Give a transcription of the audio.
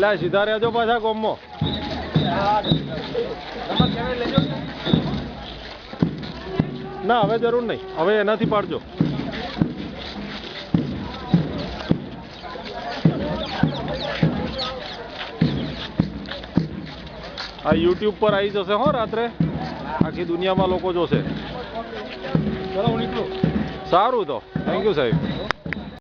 એટલે સીધા રહેજો પાછા ગોમમાં. ના હવે જરૂર નહીં, હવે એનાથી પાડજો. આ યુટ્યુબ પર આવી જશે હો રાત્રે, આખી દુનિયામાં લોકો જોશે. સારું તો થેન્ક યુ સાહેબ.